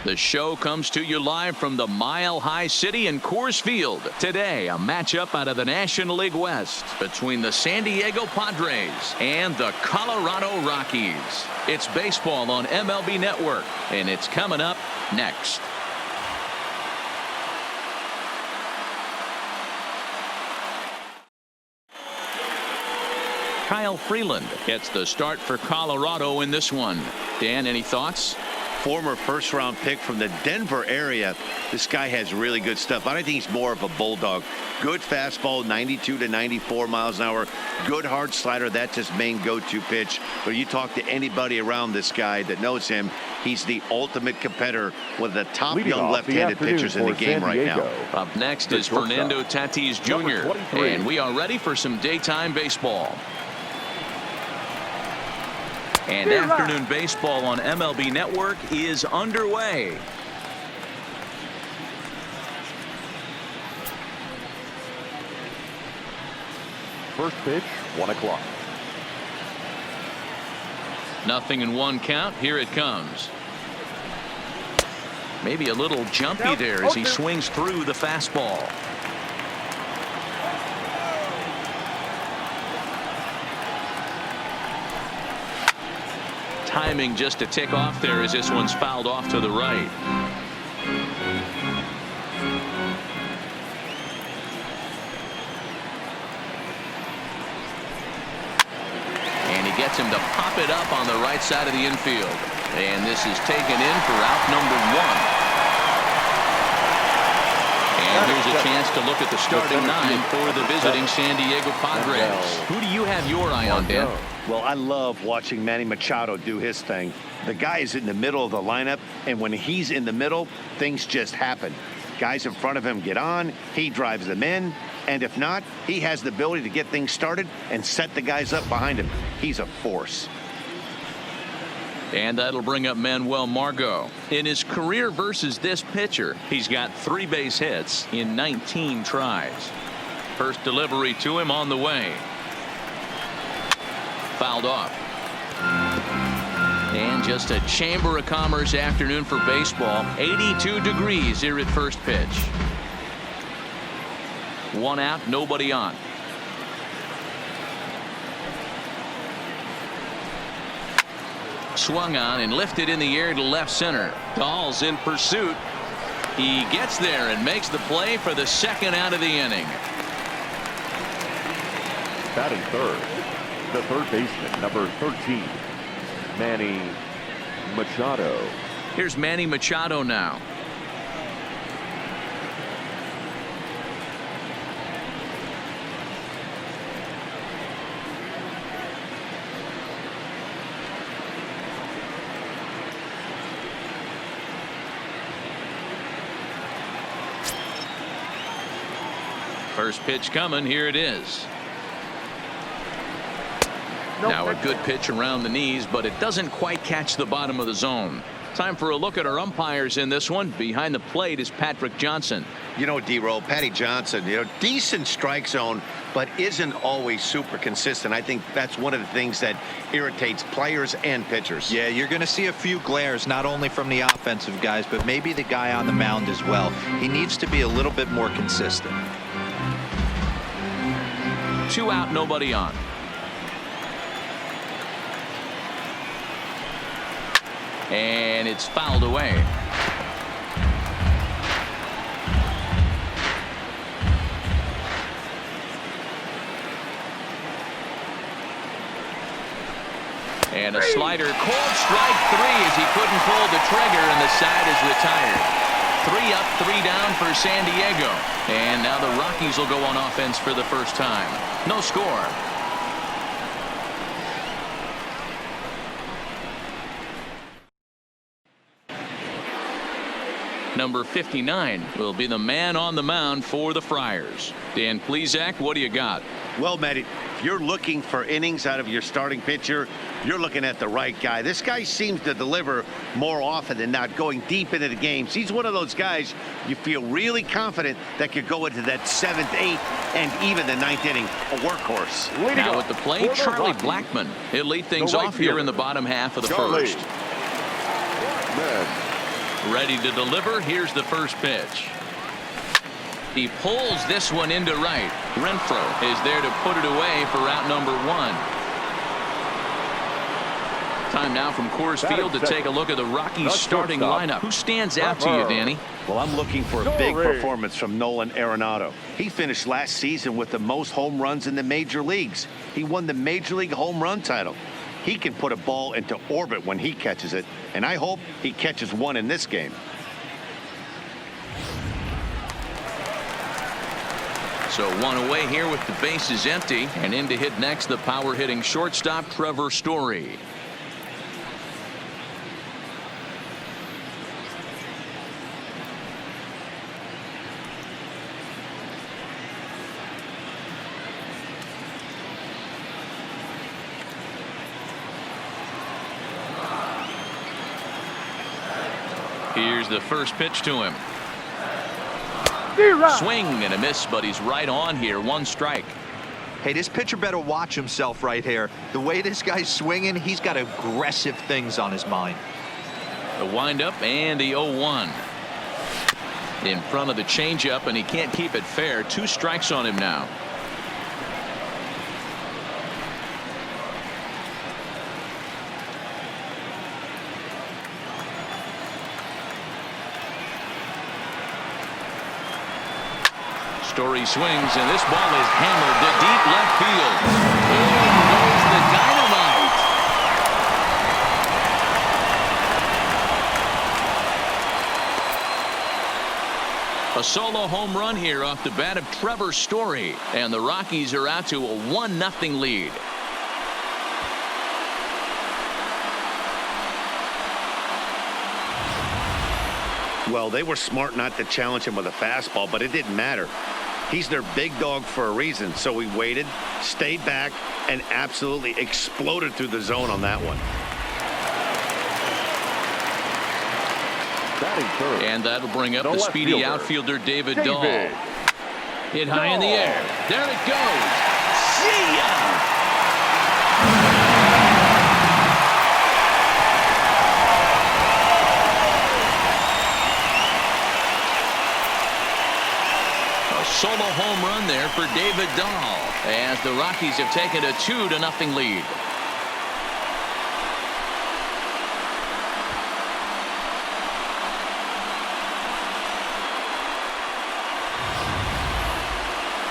The show comes to you live from the Mile High City in Coors Field. Today, a matchup out of the National League West between the San Diego Padres and the Colorado Rockies. It's baseball on MLB Network, and it's coming up next. Kyle Freeland gets the start for Colorado in this one. Dan, any thoughts? Former first-round pick from the Denver area. This guy has really good stuff. I don't think he's more of a bulldog. Good fastball, 92 to 94 miles an hour. Good hard slider. That's his main go-to pitch. But you talk to anybody around this guy that knows him, he's the ultimate competitor, one of the top young left-handed pitchers in the game right now. Up next is Fernando Tatis Jr. And we are ready for some daytime baseball. And afternoon baseball on MLB Network is underway. First pitch, 1 o'clock. Nothing in one count. Here it comes. Maybe a little jumpy there as he swings through the fastball. Timing just a tick off there as this one's fouled off to the right. And he gets him to pop it up on the right side of the infield. And this is taken in for out number 1. And here's a chance to look at the starting 9 for the visiting San Diego Padres. Who do you have your eye on, Dan? Well, I love watching Manny Machado do his thing. The guy is in the middle of the lineup, and when he's in the middle, things just happen. Guys in front of him get on, he drives them in, and if not, he has the ability to get things started and set the guys up behind him. He's a force. And that'll bring up Manuel Margot. In his career versus this pitcher, he's got 3 base hits in 19 tries. First delivery to him on the way. Fouled off. And just a Chamber of Commerce afternoon for baseball. 82 degrees here at first pitch. 1 out, nobody on. Swung on and lifted in the air to left center. Dahl's in pursuit. He gets there and makes the play for the second out of the inning. Batting third, the third baseman, number 13, Manny Machado. Here's Manny Machado now. First pitch coming. Here it is. Now a good pitch around the knees, but it doesn't quite catch the bottom of the zone. Time for a look at our umpires in this one. Behind the plate is Patrick Johnson. You know, D-Roll, Patty Johnson, decent strike zone, but isn't always super consistent. I think that's one of the things that irritates players and pitchers. Yeah, you're going to see a few glares, not only from the offensive guys, but maybe the guy on the mound as well. He needs to be a little bit more consistent. 2 out, nobody on. And it's fouled away. And a slider, called strike 3 as he couldn't pull the trigger, and the side is retired. 3 up, 3 down for San Diego. And now the Rockies will go on offense for the first time. No score. Number 59 will be the man on the mound for the Friars. Dan Plesac, what do you got? Well, Matt, if you're looking for innings out of your starting pitcher, you're looking at the right guy. This guy seems to deliver more often than not, going deep into the games. He's one of those guys you feel really confident that could go into that 7th, 8th, and even the 9th inning, a workhorse. Now at the plate, Charlie Blackmon. He'll lead things off here in the bottom half of the first. Ready to deliver. Here's the first pitch. He pulls this one into right. Renfroe is there to put it away for out number 1. Time now from Coors Field to take a look at the Rockies starting lineup. Who stands out to you, Danny? Well, I'm looking for a big performance from Nolan Arenado. He finished last season with the most home runs in the major leagues. He won the Major League home run title. He can put a ball into orbit when he catches it, and I hope he catches one in this game. So 1 away here with the bases empty, and in to hit next the power hitting shortstop Trevor Story. Here's the first pitch to him. Swing and a miss, but he's right on here. 1 strike. Hey, this pitcher better watch himself right here. The way this guy's swinging, he's got aggressive things on his mind. The windup and the 0-1. In front of the changeup, and he can't keep it fair. 2 strikes on him now. Story swings, and this ball is hammered to deep left field. In goes the dynamite. A solo home run here off the bat of Trevor Story, and the Rockies are out to a 1-0 lead. Well, they were smart not to challenge him with a fastball, but it didn't matter. He's their big dog for a reason, so he waited, stayed back, and absolutely exploded through the zone on that one. And that'll bring up the speedy outfielder David Dahl. Hit high in the air. There it goes. See ya! Solo home run there for David Dahl as the Rockies have taken a 2-0 lead.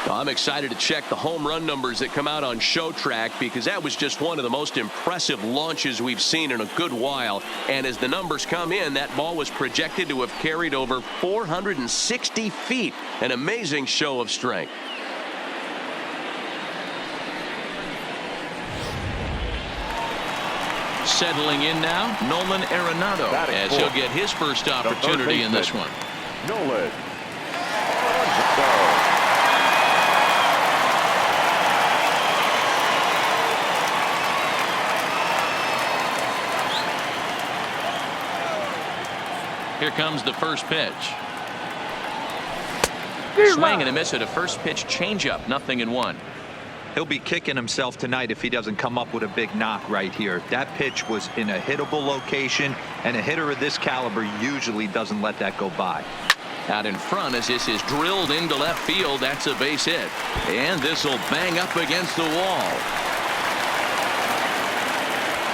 I'm excited to check the home run numbers that come out on Show Track, because that was just one of the most impressive launches we've seen in a good while. And as the numbers come in, that ball was projected to have carried over 460 feet. An amazing show of strength. Settling in now, Nolan Arenado, as he'll get his first opportunity in this one. Nolan. Here comes the first pitch. Swing and a miss at a first pitch changeup. 0-1. He'll be kicking himself tonight if he doesn't come up with a big knock right here. That pitch was in a hittable location, and a hitter of this caliber usually doesn't let that go by. Out in front as this is drilled into left field. That's a base hit. And this will bang up against the wall.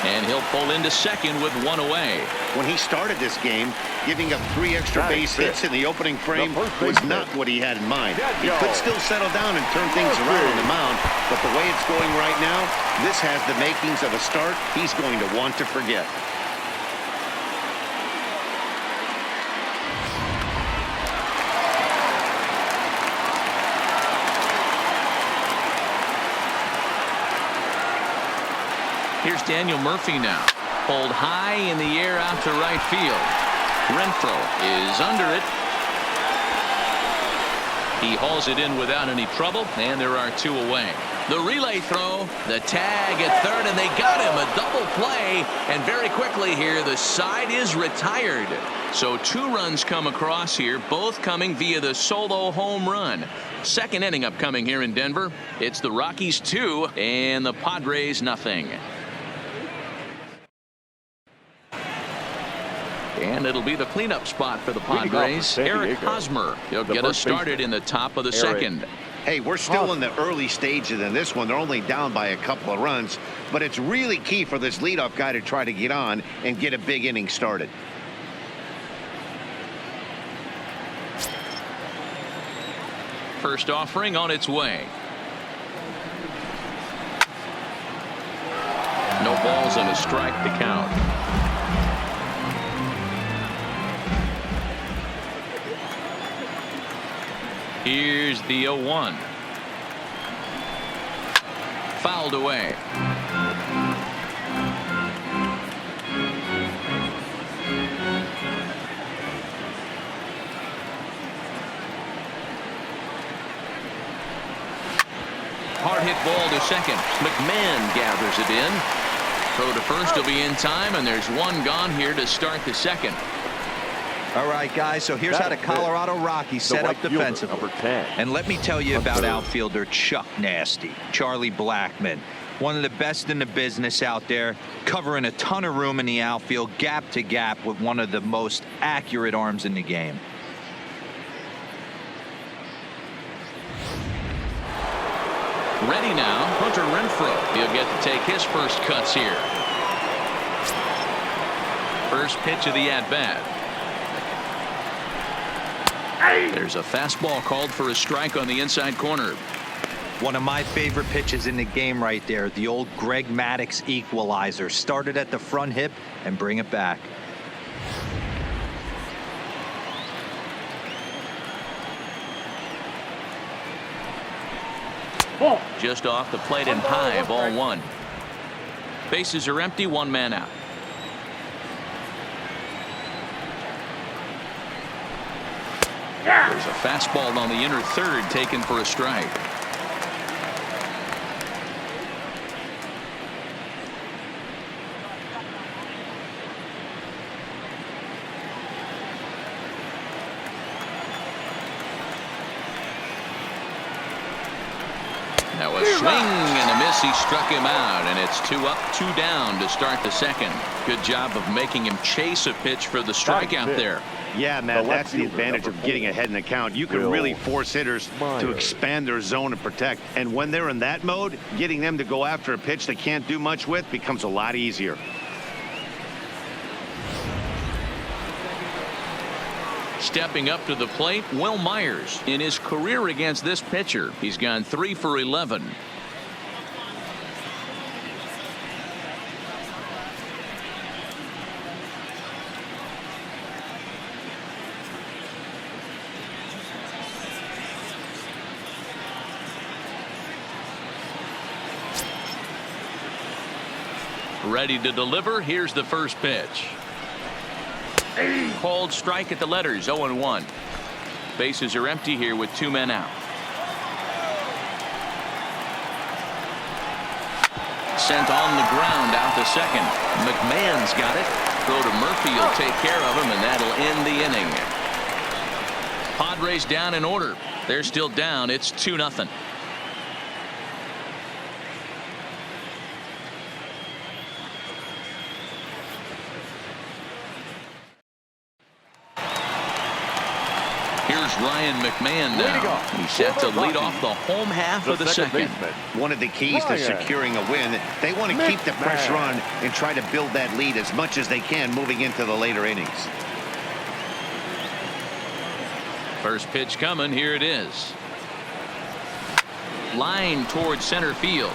And he'll pull into second with 1 away. When he started this game, giving up 3 extra base hits in the opening frame was not what he had in mind. He could still settle down and turn things around on the mound, but the way it's going right now, this has the makings of a start he's going to want to forget. Here's Daniel Murphy now. Pulled high in the air out to right field. Renfroe is under it. He hauls it in without any trouble, and there are 2 away. The relay throw, the tag at third, and they got him. A double play, and very quickly here, the side is retired. So 2 runs come across here, both coming via the solo home run. Second inning upcoming here in Denver. It's the Rockies 2 and the Padres 0. And it'll be the cleanup spot for the Padres. Eric Hosmer. He'll get us started in the top of the second. Hey, we're still in the early stages in this one. They're only down by a couple of runs, but it's really key for this leadoff guy to try to get on and get a big inning started. First offering on its way. No balls and a strike to count. Here's the 0-1. Fouled away. Hard hit ball to second. McMahon gathers it in. Throw to first will be in time, and there's one gone here to start the second. All right, guys, so here's how the Colorado Rockies set up defensively. Number 10. And let me tell you about outfielder Chuck Nasty, Charlie Blackmon. One of the best in the business out there, covering a ton of room in the outfield, gap to gap, with one of the most accurate arms in the game. Ready now, Hunter Renfroe. He'll get to take his first cuts here. First pitch of the at-bat. There's a fastball called for a strike on the inside corner. One of my favorite pitches in the game right there, the old Greg Maddux equalizer. Started at the front hip and bring it back. Just off the plate and high, ball one. Bases are empty, one man out. There's a fastball on the inner third taken for a strike. Now a swing and a miss. He struck him out, and it's 2 up, 2 down to start the second. Good job of making him chase a pitch for the strikeout there. Yeah, Matt, that's the advantage of getting ahead in the count. You can really force hitters to expand their zone and protect. And when they're in that mode, getting them to go after a pitch they can't do much with becomes a lot easier. Stepping up to the plate, Will Myers. In his career against this pitcher, he's gone 3 for 11. Ready to deliver. Here's the first pitch. Called strike at the letters, 0-1. Bases are empty here with 2 men out. Sent on the ground out to second. McMahon's got it. Throw to Murphy will take care of him, and that'll end the inning. Padres down in order. They're still down. It's 2-0. Here's Ryan McMahon now. He's set to lead off the home half of the second. One of the keys to securing a win, they want to keep the pressure on and try to build that lead as much as they can moving into the later innings. First pitch coming. Here it is. Line towards center field.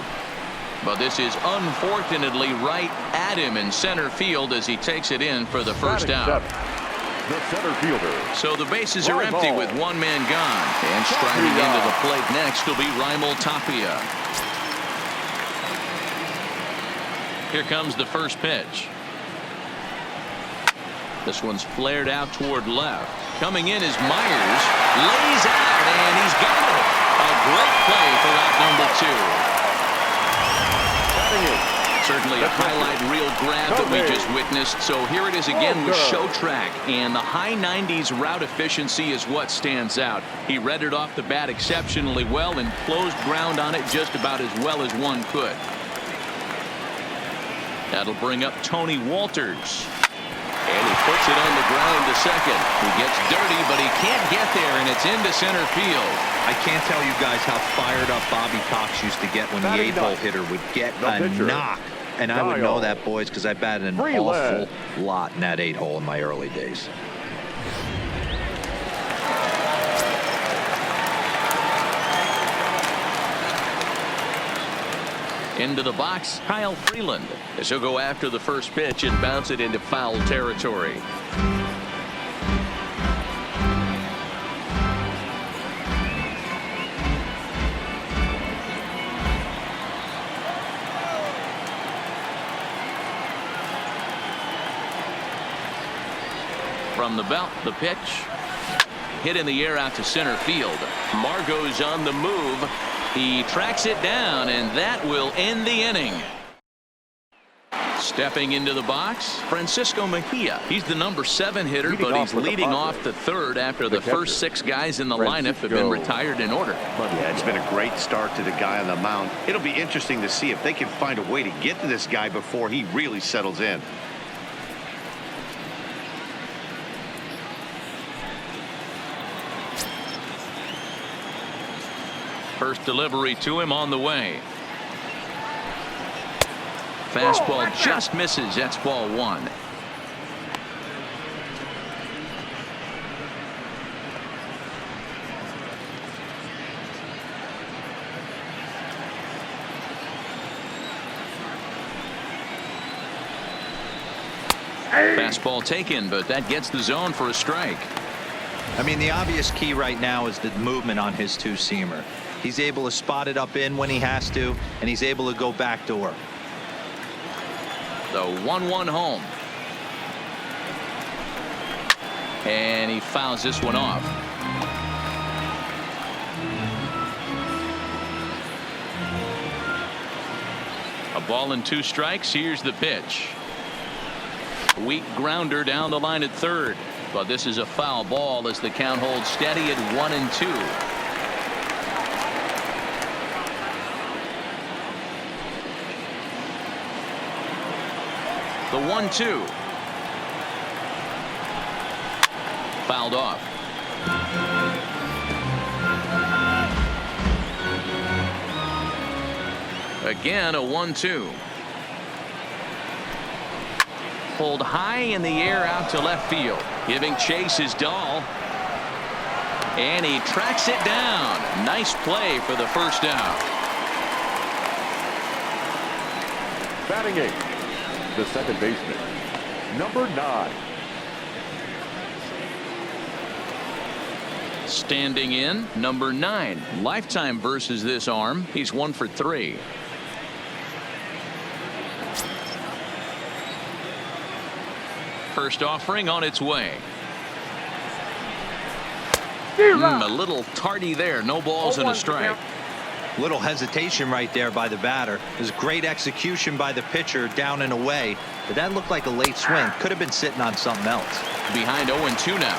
But this is unfortunately right at him in center field as he takes it in for the first out. The center fielder. So the bases are empty with 1 man gone. And striding into the plate next will be Raimel Tapia. Here comes the first pitch. This one's flared out toward left. Coming in is Myers. Lays out, and he's got it. A great play for out number 2. Certainly a highlight reel grab that we just witnessed. So here it is again with show track, and the high 90s route efficiency is what stands out. He read it off the bat exceptionally well and closed ground on it just about as well as one could. That'll bring up Tony Walters. And he puts it on the ground to second. He gets dirty, but he can't get there, and it's into center field. I can't tell you guys how fired up Bobby Cox used to get when the 8-hole hitter would get a knock. And I would know that, boys, because I batted an awful lot in that 8-hole in my early days. Into the box, Kyle Freeland, as he'll go after the first pitch and bounce it into foul territory. From the belt, the pitch. Hit in the air out to center field. Margot's on the move. He tracks it down, and that will end the inning. Stepping into the box, Francisco Mejia. He's the number 7 hitter, but he's leading off the third after the first 6 guys in the lineup have been retired in order. Yeah, it's been a great start to the guy on the mound. It'll be interesting to see if they can find a way to get to this guy before he really settles in. First delivery to him on the way. Fastball just misses. That's ball 1. Fastball taken, but that gets the zone for a strike. I mean, the obvious key right now is the movement on his two-seamer. He's able to spot it up in when he has to, and he's able to go backdoor. The 1-1 home. And he fouls this one off. A ball and 2 strikes. Here's the pitch. Weak grounder down the line at third. But this is a foul ball as the count holds steady at 1-2. The 1-2. Fouled off. Again, a 1-2. Pulled high in the air out to left field. Giving chase is Dahl. And he tracks it down. Nice play for the first out. Batting 8. The second baseman, number 9. Standing in, number 9. Lifetime versus this arm. He's 1 for 3. First offering on its way. A little tardy there. No balls and a strike. Little hesitation right there by the batter. It was great execution by the pitcher down and away, but that looked like a late swing. Could have been sitting on something else. Behind 0-2 now.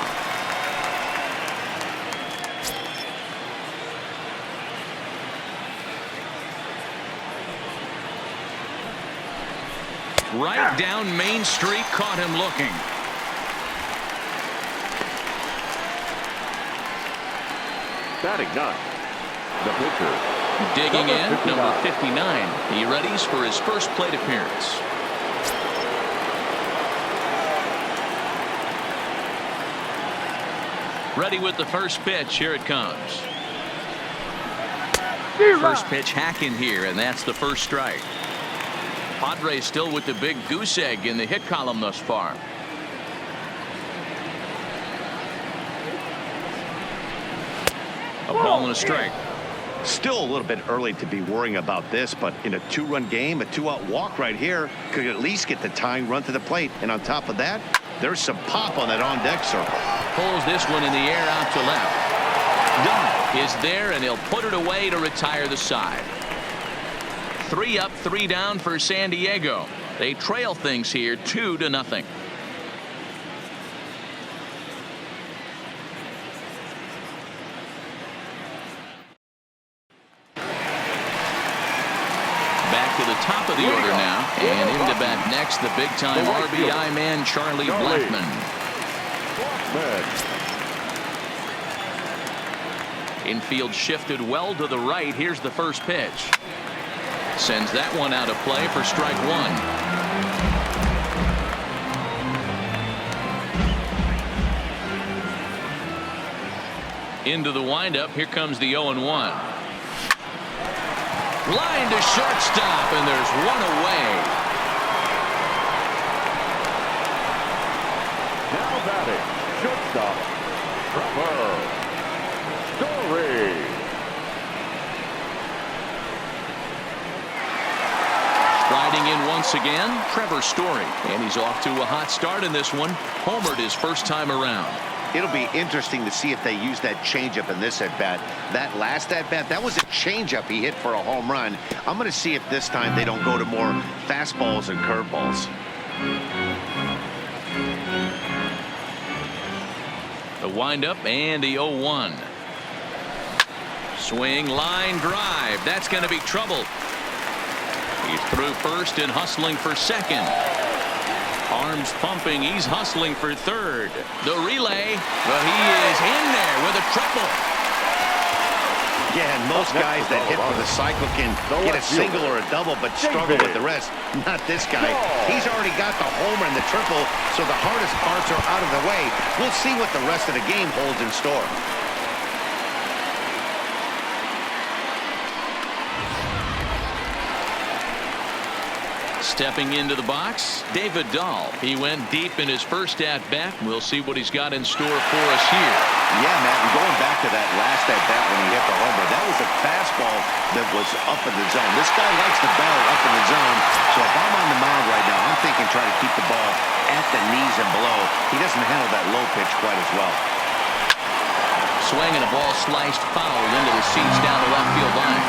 Right down Main Street, caught him looking. Batting 9. The pitcher. Digging in, number 59. He readies for his first plate appearance. Ready with the first pitch. Here it comes. First pitch hacking here, and that's the first strike. Padres still with the big goose egg in the hit column thus far. A ball and a strike. Still a little bit early to be worrying about this, but in a 2-run game, a 2-out walk right here could at least get the tying run to the plate. And on top of that, there's some pop on that on-deck circle. Pulls this one in the air out to left. Dunn is there, and he'll put it away to retire the side. 3 up, 3 down for San Diego. They trail things here 2-0. Back to the top of the order now. And in to bat next, the big-time RBI man, Charlie Blackmon. Infield shifted well to the right. Here's the first pitch. Sends that one out of play for strike one. Into the windup. Here comes the 0-1. Line to shortstop, and there's one away. Now batting, shortstop, Trevor Story. Striding in once again, Trevor Story. And he's off to a hot start in this one. Homered his first time around. It'll be interesting to see if they use that changeup in this at-bat. That last at-bat, that was a changeup he hit for a home run. I'm going to see if this time they don't go to more fastballs and curveballs. The windup and the 0-1. Swing, line drive. That's going to be trouble. He's through first and hustling for second. Arms pumping. He's hustling for third. The relay. But he is in there with a triple. Yeah, and most guys that hit for the cycle can get a single or a double, but struggle with the rest. Not this guy. He's already got the homer and the triple, so the hardest parts are out of the way. We'll see what the rest of the game holds in store. Stepping into the box, David Dahl. He went deep in his first at-bat. We'll see what he's got in store for us here. Yeah, Matt, and going back to that last at-bat when he hit the homer, that was a fastball that was up in the zone. This guy likes the barrel up in the zone, so if I'm on the mound right now, I'm thinking try to keep the ball at the knees and below. He doesn't handle that low pitch quite as well. Swing and a ball sliced foul into the seats down the left field line.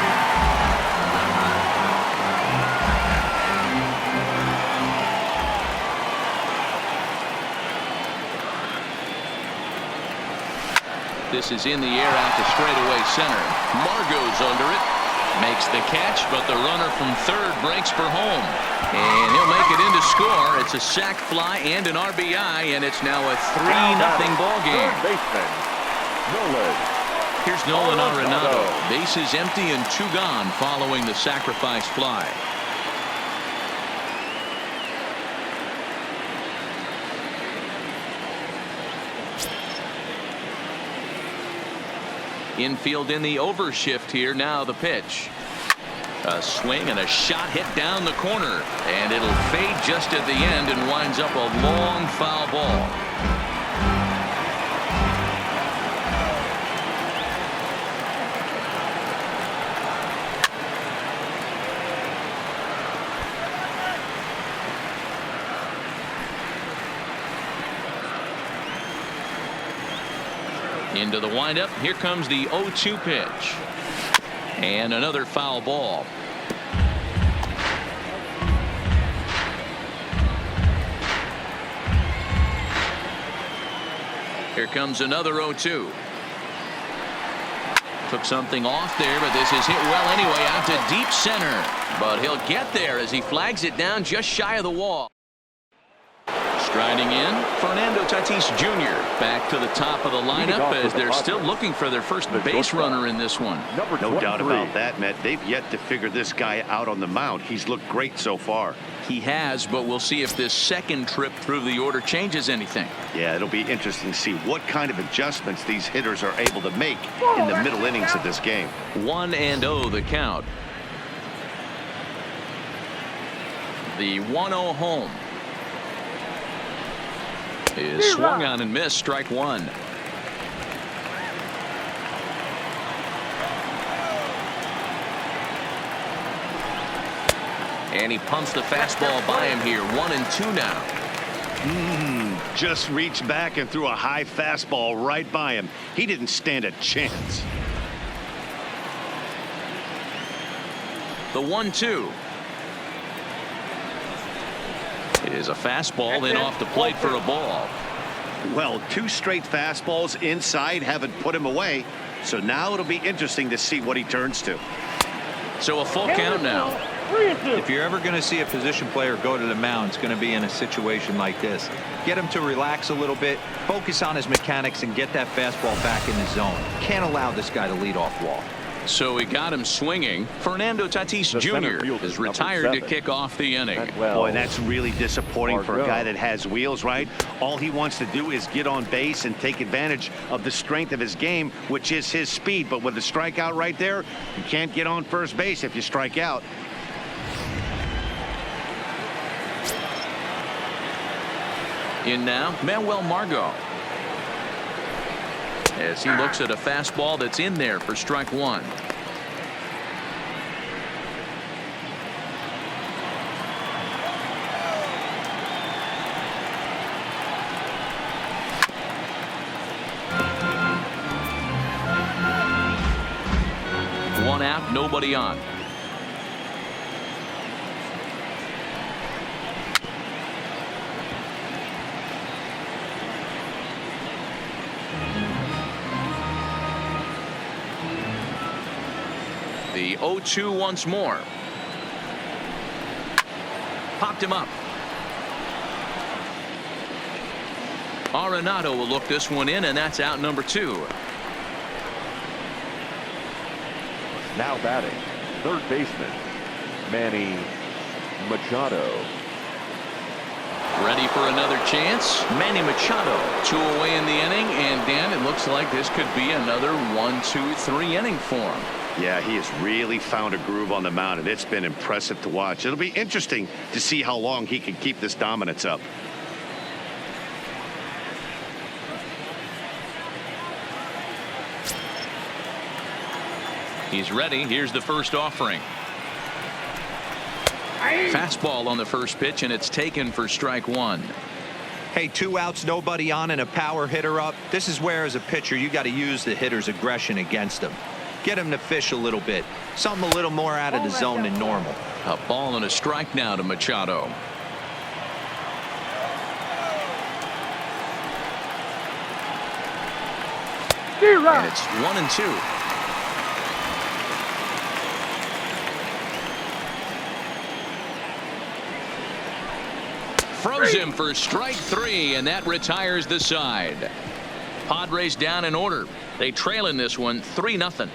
This is in the air out to straightaway center. Margot's under it. Makes the catch, but the runner from third breaks for home. And he'll make it in to score. It's a sac fly and an RBI, and it's now a 3-0 ball game. Here's Nolan Arenado. Bases empty and 2 gone following the sacrifice fly. Infield in the overshift here. Now the pitch. A swing and a shot hit down the corner. And it'll fade just at the end and winds up a long foul ball. Into the windup. Here comes the 0-2 pitch. And another foul ball. Here comes another 0-2. Took something off there, but this is hit well anyway out to deep center. But he'll get there as he flags it down just shy of the wall. Striding in, Fernando Tatis Jr. back to the top of the lineup as they're still looking for their first base runner in this one. No doubt about that, Matt. They've yet to figure this guy out on the mound. He's looked great so far. He has, but we'll see if this second trip through the order changes anything. Yeah, it'll be interesting to see what kind of adjustments these hitters are able to make in the middle innings of this game. 1-0 the count. The 1-0 home is swung on and missed. Strike one. And he pumps the fastball by him here. 1-2 now. Just reached back and threw a high fastball right by him. He didn't stand a chance. The 1-2 is a fastball, then off the plate for a ball. Well, 2 straight fastballs inside haven't put him away. So now it'll be interesting to see what he turns to. So a full count now. If you're ever going to see a position player go to the mound, it's going to be in a situation like this. Get him to relax a little bit, focus on his mechanics, and get that fastball back in the zone. Can't allow this guy to lead off wall. So he got him swinging. Fernando Tatis Jr. is retired to kick off the inning. Boy, that's really disappointing for a guy that has wheels, right? All he wants to do is get on base and take advantage of the strength of his game, which is his speed. But with the strikeout right there, you can't get on first base if you strike out. In now, Manuel Margot. As he looks at a fastball that's in there for strike one. One out, nobody on. The 0-2 once more. Popped him up. Arenado will look this one in, and that's out number 2. Now batting, third baseman, Manny Machado. Ready for another chance. Manny Machado. 2 away in the inning, and Dan, it looks like this could be another 1-2-3 inning for him. Yeah, he has really found a groove on the mound, and it's been impressive to watch. It'll be interesting to see how long he can keep this dominance up. He's ready. Here's the first offering. Fastball on the first pitch, and it's taken for strike one. Hey, 2 outs, nobody on, and a power hitter up. This is where, as a pitcher, you got to use the hitter's aggression against him. Get him to fish a little bit. Something a little more out of the zone than normal. A ball and a strike now to Machado. And it's 1-2. Froze him for strike 3, and that retires the side. Padres down in order. They trail in this one 3-0.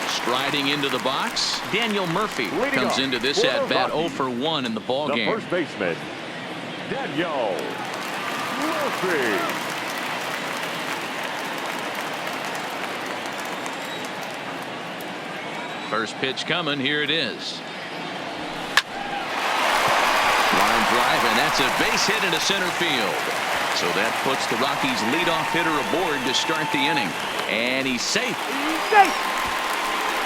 Striding into the box, Daniel Murphy comes into this at bat 0 for 1 in the ball game. The first baseman, Daniel Murphy. First pitch coming. Here it is. Line drive, and that's a base hit into center field. So that puts the Rockies leadoff hitter aboard to start the inning. And he's safe.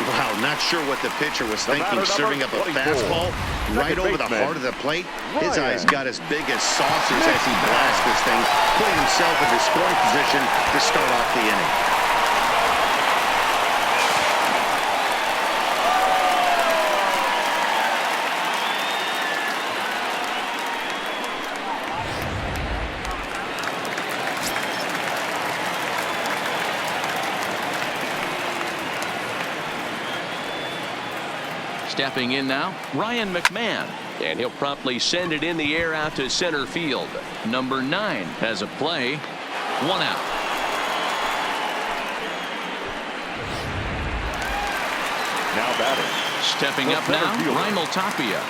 Wow, not sure what the pitcher was thinking, serving up a fastball right over the heart of the plate. His eyes got as big as saucers as he blasts this thing, putting himself into scoring position to start off the inning. Stepping in now, Ryan McMahon, and he'll promptly send it in the air out to center field. Number 9 has a play. 1 out. Now batting. Stepping up now, Raimel Tapia.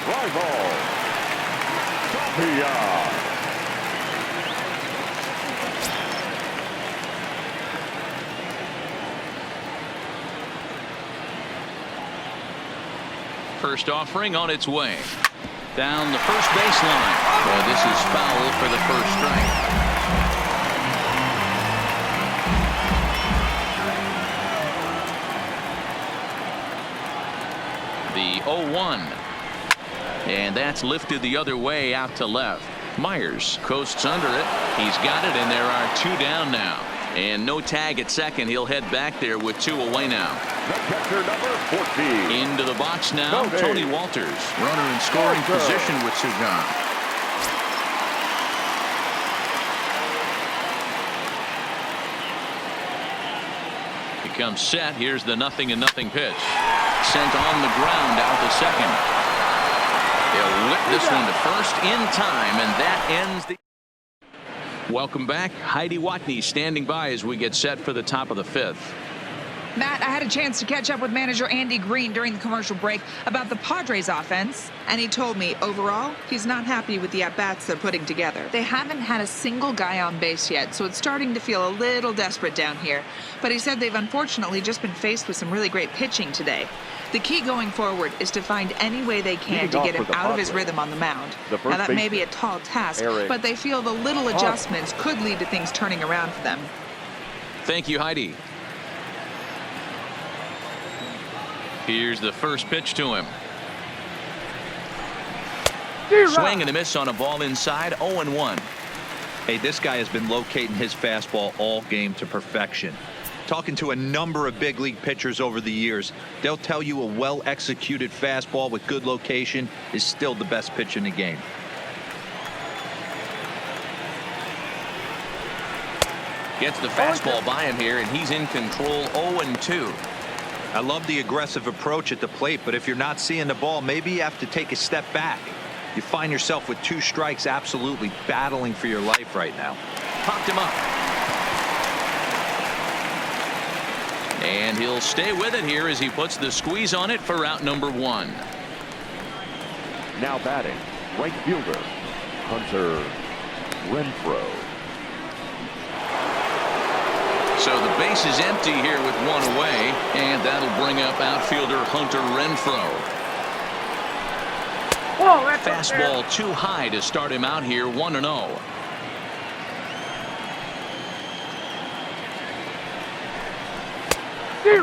Tapia. First offering on its way. Down the first baseline. Well, this is foul for the first strike. The 0-1. And that's lifted the other way out to left. Myers coasts under it. He's got it, and there are 2 down now. And no tag at second. He'll head back there with 2 away now. The catcher, number 14. Into the box now, Tony Walters. Runner in scoring position with 2 gone. comes set. Here's the 0-0 pitch. Sent on the ground out to second. They'll whip this one to first in time, and that ends the. Welcome back. Heidi Watney standing by as we get set for the top of the fifth. Matt, I had a chance to catch up with manager Andy Green during the commercial break about the Padres offense, and he told me overall he's not happy with the at-bats they're putting together. They haven't had a single guy on base yet, so it's starting to feel a little desperate down here. But he said they've unfortunately just been faced with some really great pitching today. The key going forward is to find any way they can to get him out of his rhythm on the mound. Now that may be a tall task, but they feel the little adjustments could lead to things turning around for them. Thank you, Heidi. Here's the first pitch to him. Swing and a miss on a ball inside. 0-1. Hey, this guy has been locating his fastball all game to perfection. Talking to a number of big league pitchers over the years, they'll tell you a well-executed fastball with good location is still the best pitch in the game. Gets the fastball by him here, and he's in control. 0-2. I love the aggressive approach at the plate, but if you're not seeing the ball, maybe you have to take a step back. You find yourself with 2 strikes absolutely battling for your life right now. Popped him up. And he'll stay with it here as he puts the squeeze on it for out number 1. Now batting, right fielder, Hunter Renfroe. So the base is empty here with 1 away, and that'll bring up outfielder Hunter Renfroe. Fastball too high to start him out here. 1-0.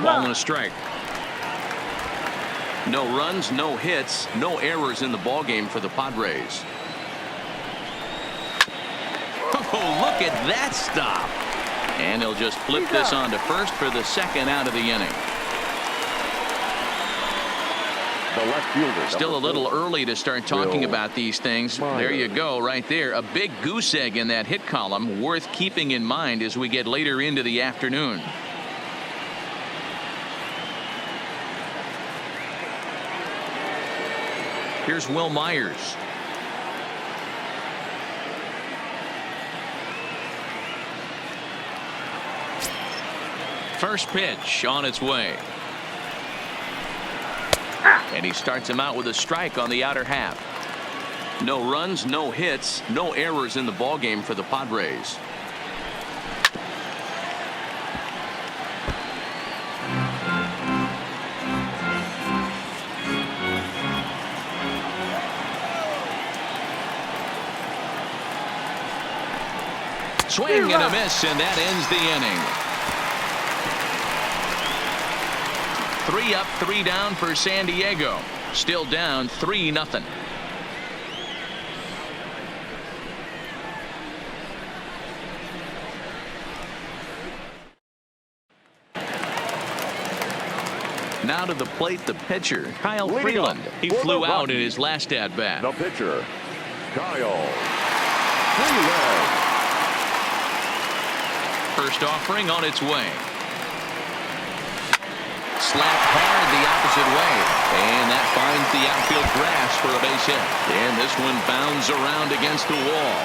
Ball and a strike. No runs, no hits, no errors in the ball game for the Padres. Oh, look at that stop. And he'll just flip this on to first for the second out of the inning. The left fielder. Still a little early to start talking about these things. There you go, right there. A big goose egg in that hit column, worth keeping in mind as we get later into the afternoon. Here's Will Myers. First pitch on its way. And he starts him out with a strike on the outer half. No runs, no hits, no errors in the ball game for the Padres. Swing and a miss, and that ends the inning. 3 up, 3 down for San Diego. Still down 3-0. Now to the plate, the pitcher, Kyle Freeland. He flew out in his last at bat. The pitcher, Kyle Freeland. First offering on its way. Slapped hard the opposite way, and that finds the outfield grass for a base hit. And this one bounds around against the wall,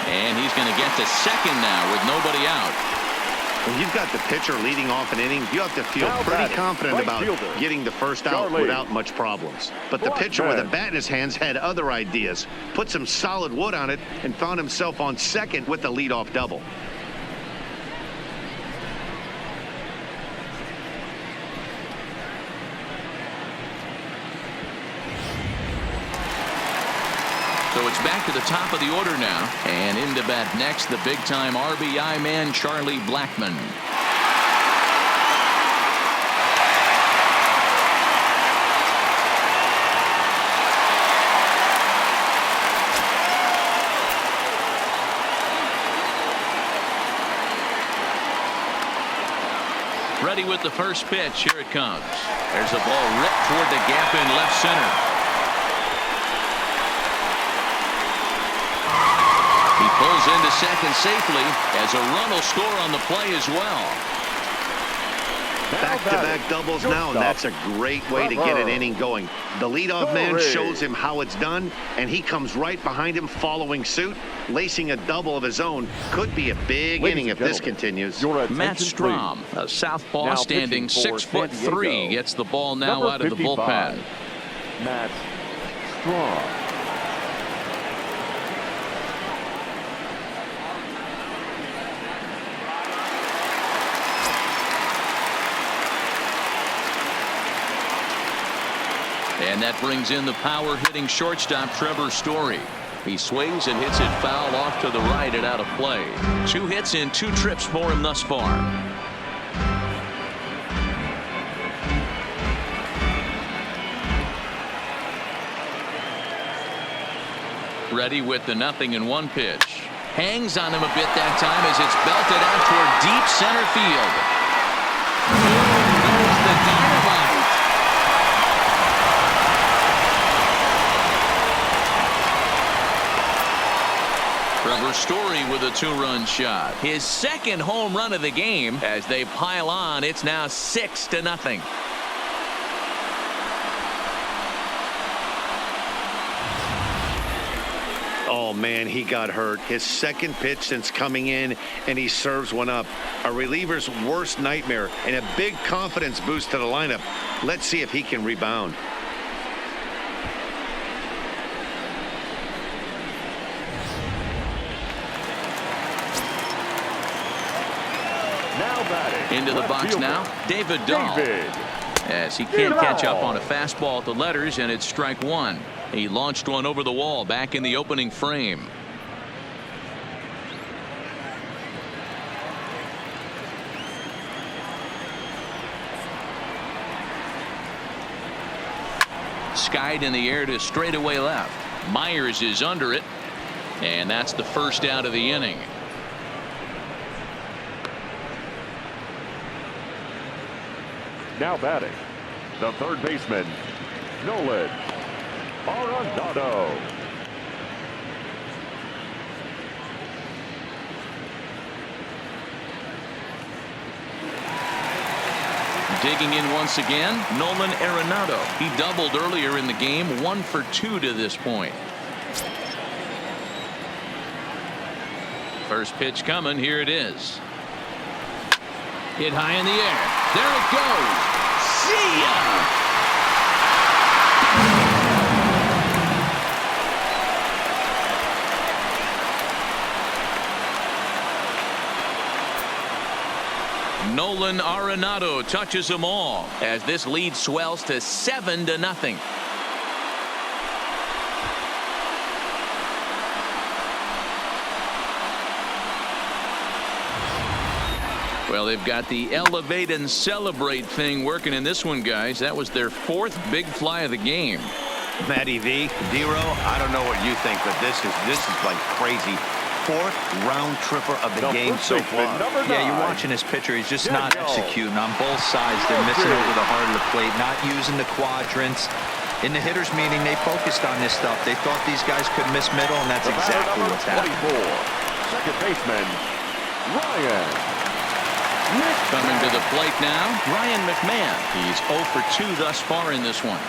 and he's going to get to second now with nobody out. When you've got the pitcher leading off an inning, you have to feel pretty confident about getting the first out without much problems. But the pitcher with a bat in his hands had other ideas, put some solid wood on it, and found himself on second with the leadoff double. So it's back to the top of the order now. And into bat next, the big-time RBI man, Charlie Blackmon. Ready with the first pitch. Here it comes. There's a ball ripped toward the gap in left center. He pulls into second safely as a run will score on the play as well. Back-to-back doubles now, and that's a great way to get an inning going. The leadoff man shows him how it's done, and he comes right behind him following suit, lacing a double of his own. Could be a big inning if this continues. Matt Strom, a southpaw standing 6'3", gets the ball now out of the bullpen. Matt Strom. And that brings in the power-hitting shortstop Trevor Story. He swings and hits it foul off to the right and out of play. 2 hits in 2 trips for him thus far. Ready with the 0-1 pitch. Hangs on him a bit that time as it's belted out toward deep center field. There's the dynamite. Trevor Story with a 2-run shot. His second home run of the game. As they pile on, it's now 6-0. Oh, man, he got hurt. His second pitch since coming in, and he serves one up. A reliever's worst nightmare and a big confidence boost to the lineup. Let's see if he can rebound. Into the box now, David Dahl. As he can't catch up on a fastball at the letters, and it's strike 1. He launched one over the wall back in the opening frame. Skied in the air to straightaway left. Myers is under it, and that's the first out of the inning. Now batting, the third baseman, Nolan Arenado. Digging in once again, Nolan Arenado. He doubled earlier in the game, 1 for 2 to this point. First pitch coming, here it is. Hit high in the air. There it goes. See ya! Nolan Arenado touches them all as this lead swells to 7-0. Well, they've got the elevate and celebrate thing working in this one, guys. That was their 4th big fly of the game. Matty V, D-Row, I don't know what you think, but this is like crazy. 4th round tripper of the game so far. Yeah, you're watching this pitcher. He's just not executing on both sides. They're missing over the heart of the plate, not using the quadrants. In the hitters meeting, they focused on this stuff. They thought these guys could miss middle, and that's exactly what's happening. Second baseman, Ryan. Coming to the plate now, Ryan McMahon. He's 0 for 2 thus far in this one.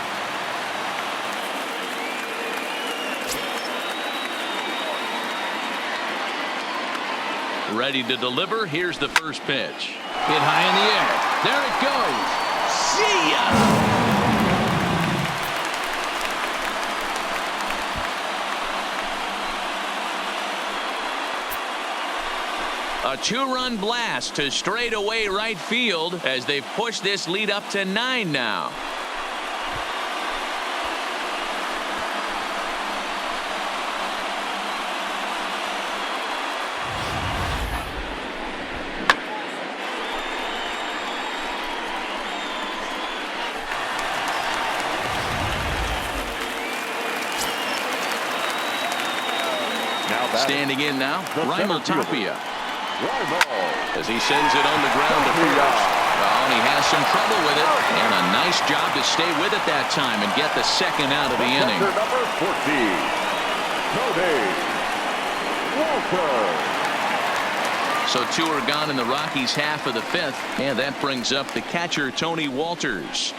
Ready to deliver. Here's the first pitch. Hit high in the air. There it goes. See ya! A 2-run blast to straightaway right field as they've pushed this lead up to 9 now. Standing in now, Reimer Tapia. As he sends it on the ground to first. Well, and he has some trouble with it. And a nice job to stay with it that time and get the second out of the inning. Number 14, Cody Walker. So 2 are gone in the Rockies' half of the 5th, and that brings up the catcher, Tony Walters.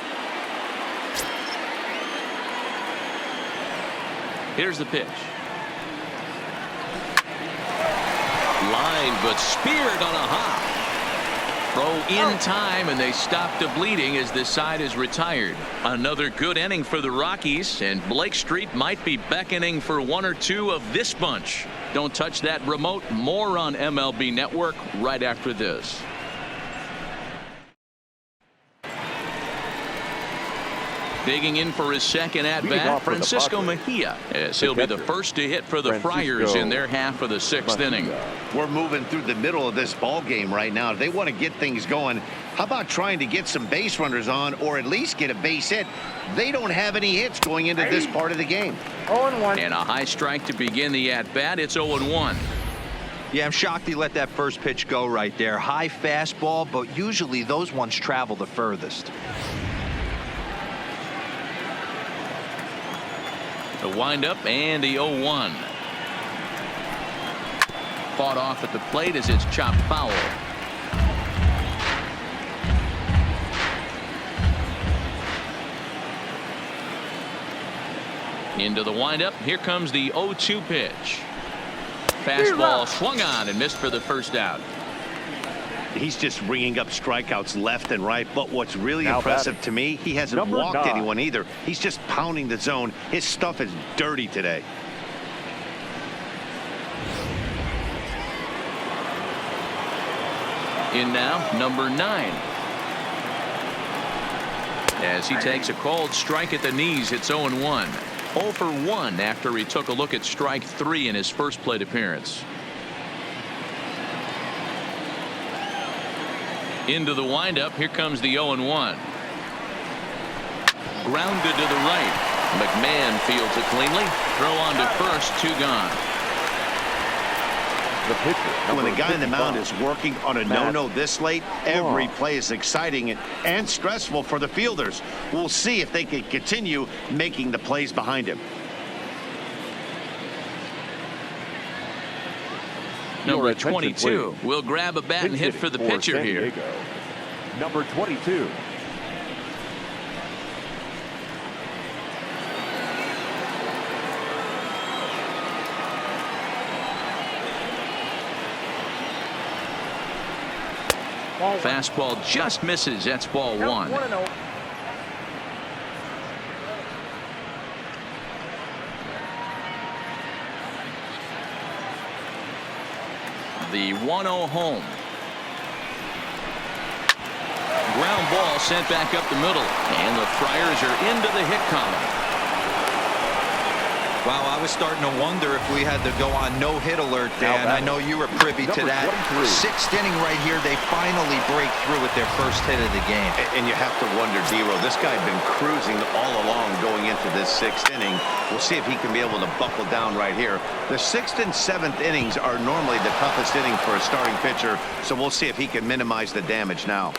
Here's the pitch. Line, but speared on a hop. Throw in time, and they stop the bleeding as this side is retired. Another good inning for the Rockies, and Blake Street might be beckoning for 1 or 2 of this bunch. Don't touch that remote. More on MLB Network right after this. Digging in for his second at-bat, Francisco Mejia, as he'll be the first to hit for the Friars in their half of the 6th inning. We're moving through the middle of this ball game right now. If they want to get things going, how about trying to get some base runners on, or at least get a base hit? They don't have any hits going into this part of the game. 0-1. And a high strike to begin the at-bat. It's 0-1. Yeah, I'm shocked he let that first pitch go right there. High fastball, but usually those ones travel the furthest. The windup and the 0-1. Fought off at the plate as it's chopped foul. Into the windup. Here comes the 0-2 pitch. Fastball swung on and missed for the first out. He's just ringing up strikeouts left and right. But what's really impressive to me, he hasn't walked anyone either. He's just pounding the zone. His stuff is dirty today. In now, number 9. As he takes a called strike at the knees, it's 0-1. 0 for 1 after he took a look at strike 3 in his first plate appearance. Into the windup. Here comes the 0-1. Grounded to the right. McMahon fields it cleanly. Throw on to first. 2 gone. The pitcher, when the guy in the mound is working on a no-no this late, every play is exciting and stressful for the fielders. We'll see if they can continue making the plays behind him. Number 22 will grab a bat and hit for the pitcher here. Number 22. Fastball just misses. That's ball 1. 1-0. The 1-0 home. Ground ball sent back up the middle, and the Friars are into the hit column. Wow, I was starting to wonder if we had to go on no-hit alert, Dan. I know you were privy to that. 6th inning right here, they finally break through with their first hit of the game. And you have to wonder, D-Row, this guy had been cruising all along going into this 6th inning. We'll see if he can be able to buckle down right here. The 6th and 7th innings are normally the toughest inning for a starting pitcher, so we'll see if he can minimize the damage now.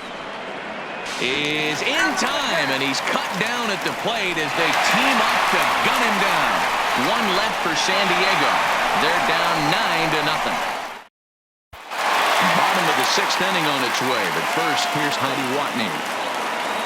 Is in time, and he's cut down at the plate as they team up to gun him down. 1 left for San Diego. They're down 9-0. Bottom of the 6th inning on its way, but first, here's Heidi Watney.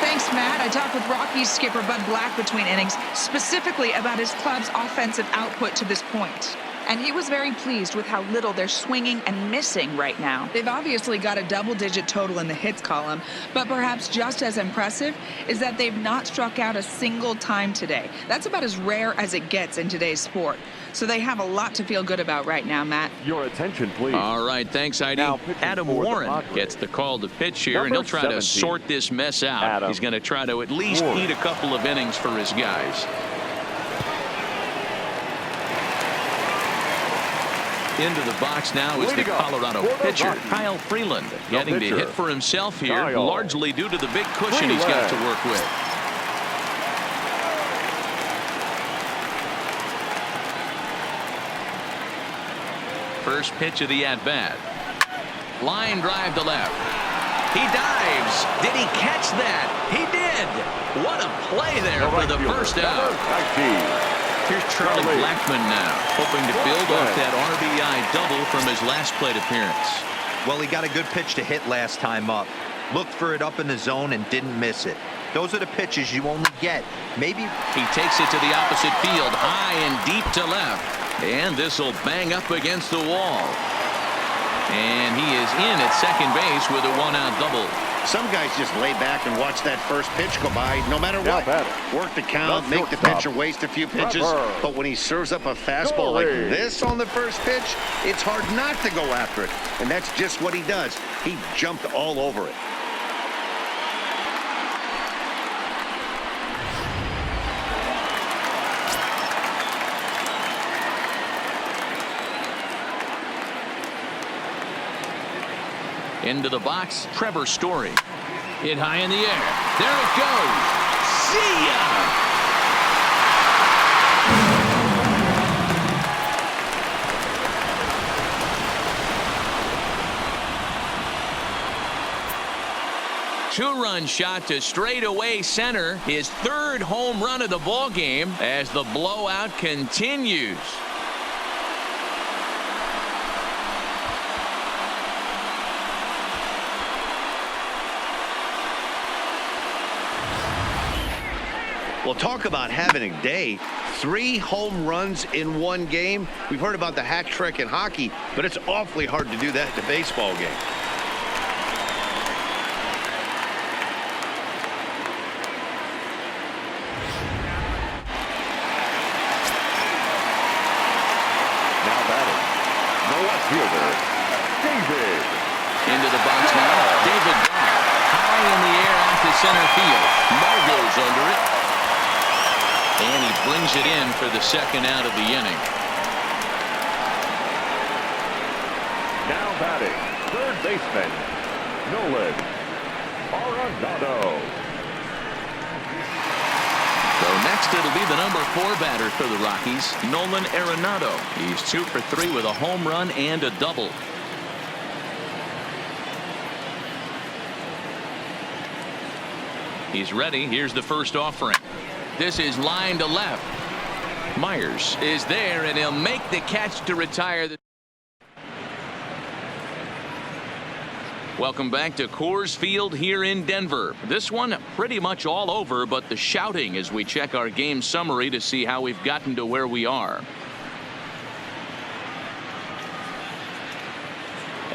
Thanks, Matt. I talked with Rockies skipper Bud Black between innings, specifically about his club's offensive output to this point. And he was very pleased with how little they're swinging and missing right now. They've obviously got a double-digit total in the hits column, but perhaps just as impressive is that they've not struck out a single time today. That's about as rare as it gets in today's sport. So they have a lot to feel good about right now, Matt. Your attention, please. All right, thanks, Heidi. Adam Warren gets the call to pitch here, and he'll try to sort this mess out. He's going to try to at least eat a couple of innings for his guys. Into the box now is the Colorado pitcher, Kyle Freeland, getting to hit for himself here, largely due to the big cushion he's got to work with. First pitch of the at-bat. Line drive to left. He dives. Did he catch that? He did. What a play there for the first out. Here's Charlie Blackmon now, hoping to build off that RBI double from his last plate appearance. Well, he got a good pitch to hit last time up. Looked for it up in the zone and didn't miss it. Those are the pitches you only get. Maybe he takes it to the opposite field, high and deep to left. And this will bang up against the wall. And he is in at second base with a one-out double. Some guys just lay back and watch that first pitch go by no matter what. Work the count, make the pitcher waste a few pitches. But when he serves up a fastball like this on the first pitch, it's hard not to go after it. And that's just what he does. He jumped all over it. Into the box, Trevor Story. Hit high in the air. There it goes. See ya! Two-run shot to straightaway center. His third home run of the ball game as the blowout continues. Well, talk about having a day. 3 home runs in one game. We've heard about the hat trick in hockey, but it's awfully hard to do that in a baseball game. Now batting, the left fielder, David. Into the box now, David Brown. High in the air out to center field. Margot's under it. And he brings it in for the second out of the inning. Now batting, third baseman, Nolan Arenado. So next it'll be the number 4 batter for the Rockies, Nolan Arenado. He's 2 for 3 with a home run and a double. He's ready. Here's the first offering. This is line to left. Myers is there, and he'll make the catch to retire. Welcome back to Coors Field here in Denver. This one pretty much all over, but the shouting as we check our game summary to see how we've gotten to where we are.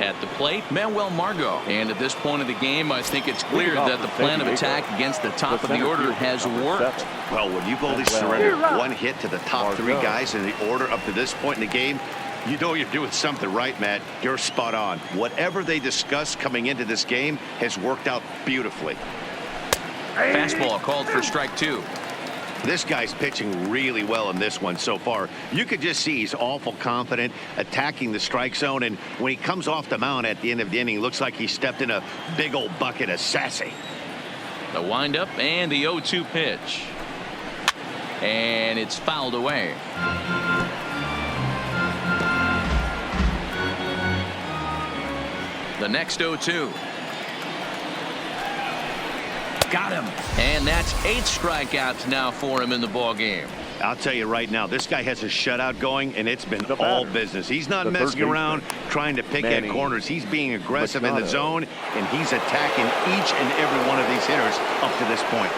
At the plate, Manuel Margot. And at this point of the game, I think it's clear that the plan of attack against the top of the order has worked. Well, when you've only surrendered 1 hit to the top 3 guys in the order up to this point in the game, you know you're doing something right, Matt. You're spot on. Whatever they discussed coming into this game has worked out beautifully. Fastball called for strike 2. This guy's pitching really well in this one so far. You could just see he's awful confident attacking the strike zone, and when he comes off the mound at the end of the inning, looks like he stepped in a big old bucket of sassy. The windup and the 0-2 pitch. And it's fouled away. The next 0-2. Got him. And that's 8 strikeouts now for him in the ball game. I'll tell you right now, this guy has a shutout going, and it's been all business. He's not messing around trying to pick at corners. He's being aggressive in the zone, and he's attacking each and every one of these hitters up to this point.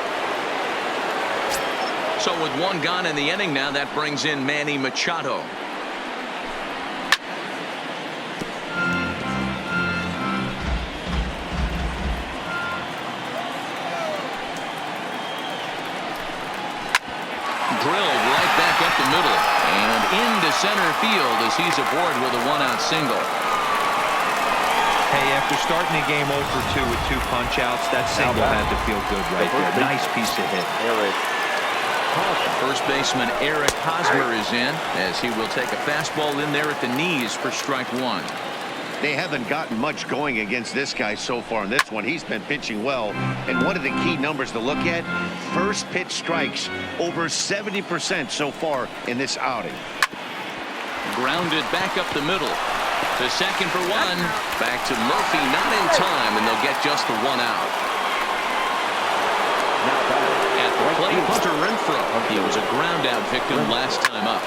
So with 1 gone in the inning now, that brings in Manny Machado. Drilled right back up the middle and into center field as he's aboard with a 1-out single. Hey, after starting the game 0 for 2 with 2 punch outs, that single had to feel good right there. Nice piece of hit. First baseman Eric Hosmer is in as he will take a fastball in there at the knees for strike 1. They haven't gotten much going against this guy so far in this one. He's been pitching well. And one of the key numbers to look at, first pitch strikes, over 70% so far in this outing. Grounded back up the middle. To second for 1. Back to Murphy, not in time, and they'll get just the 1 out. At the plate, Hunter Renfroe. He was a ground out victim last time up.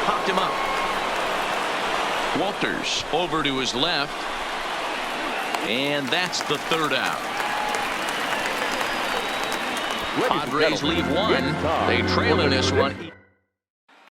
Popped him up. Walters over to his left. And that's the third out. Ladies and Padres gentlemen, leave one. it's time They trail for in the this one.